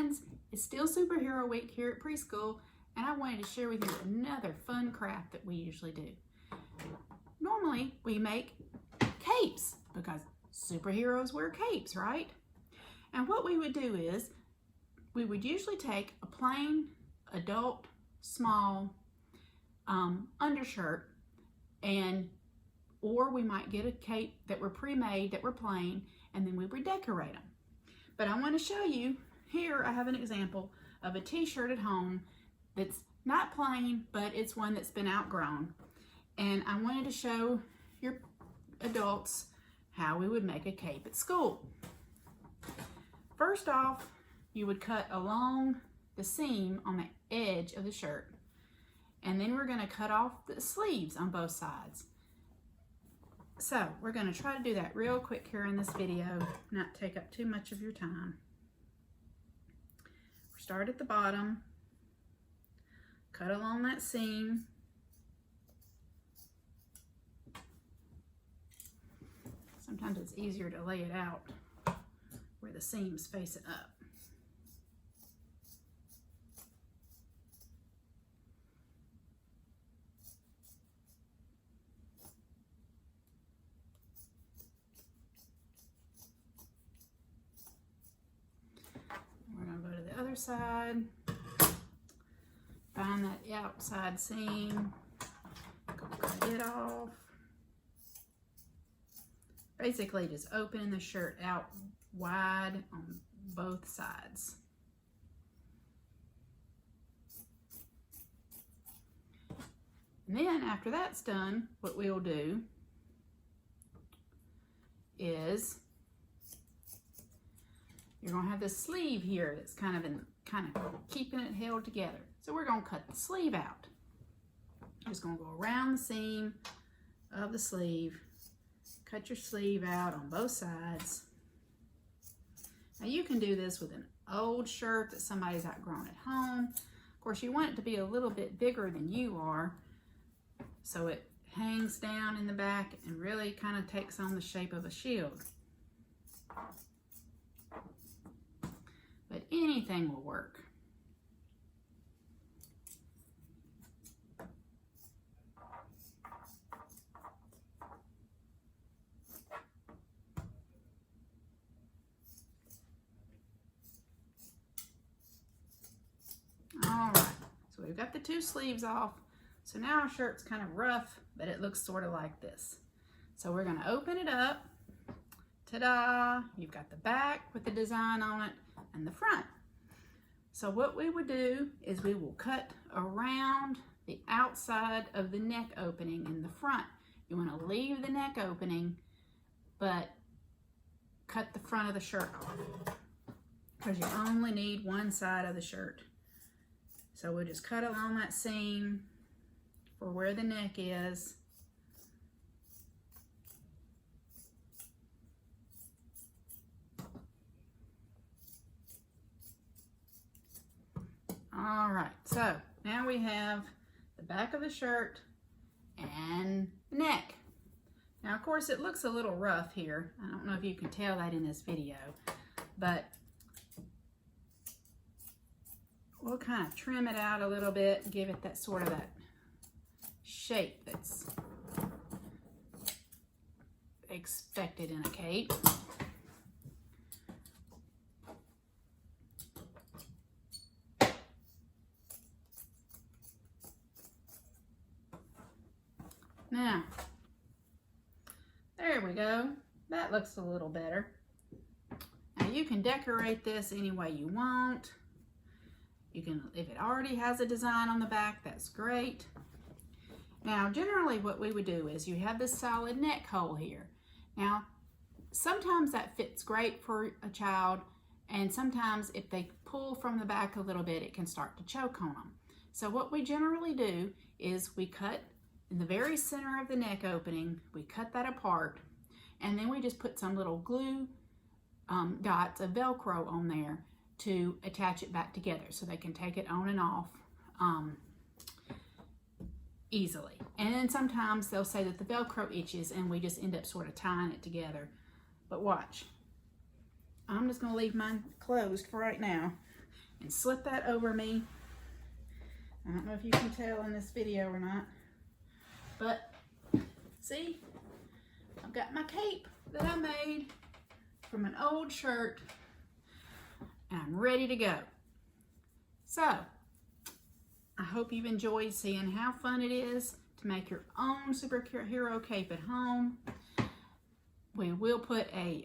friends, it's still Superhero Week here at preschool, and I wanted to share with you another fun craft that we usually do. Normally, we make capes because superheroes wear capes, right? And what we would do is, we would usually take a plain, adult, small undershirt, or we might get a cape that were pre-made, that were plain, and then we would decorate them. But I want to show you, here I have an example of a t-shirt at home that's not plain, but it's one that's been outgrown. And I wanted to show your adults how we would make a cape at school. First off, you would cut along the seam on the edge of the shirt. And then we're going to cut off the sleeves on both sides. So we're going to try to do that real quick here in this video, not take up too much of your time. Start at the bottom, cut along that seam. Sometimes it's easier to lay it out where the seams face it up. We're going to go to the other side, find that outside seam, cut it off. Basically just open the shirt out wide on both sides. And then after that's done, what we'll do is you're going to have this sleeve here that's kind of keeping it held together. So we're going to cut the sleeve out. Just going to go around the seam of the sleeve. Cut your sleeve out on both sides. Now you can do this with an old shirt that somebody's outgrown at home. Of course, you want it to be a little bit bigger than you are, so it hangs down in the back and really kind of takes on the shape of a shield. But anything will work. Alright, so we've got the two sleeves off. So now our shirt's kind of rough, but it looks sort of like this. So we're going to open it up. Ta-da! You've got the back with the design on it and the front. So what we would do is we will cut around the outside of the neck opening in the front. You want to leave the neck opening, but cut the front of the shirt off, because you only need one side of the shirt. So we'll just cut along that seam for where the neck is. All right, so now we have the back of the shirt and the neck. Now, of course, it looks a little rough here. I don't know if you can tell that in this video, but we'll kind of trim it out a little bit and give it that sort of that shape that's expected in a cape. Now, there we go. That looks a little better. Now you can decorate this any way you want. You can, if it already has a design on the back, that's great. Now, generally what we would do is you have this solid neck hole here. Now, sometimes that fits great for a child, and sometimes if they pull from the back a little bit, it can start to choke on them. So what we generally do is we cut in the very center of the neck opening, we cut that apart, and then we just put some little glue dots of Velcro on there to attach it back together so they can take it on and off easily. And then sometimes they'll say that the Velcro itches and we just end up sort of tying it together. But watch. I'm just going to leave mine closed for right now. and slip that over me. I don't know if you can tell in this video or not, but see, I've got my cape that I made from an old shirt, and I'm ready to go. So, I hope you've enjoyed seeing how fun it is to make your own superhero cape at home. We will put a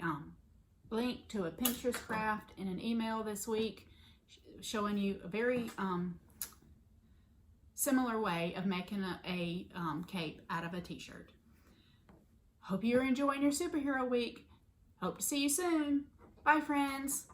link to a Pinterest craft in an email this week showing you a very similar way of making a cape out of a t-shirt. Hope you're enjoying your superhero week. Hope to see you soon. Bye, friends.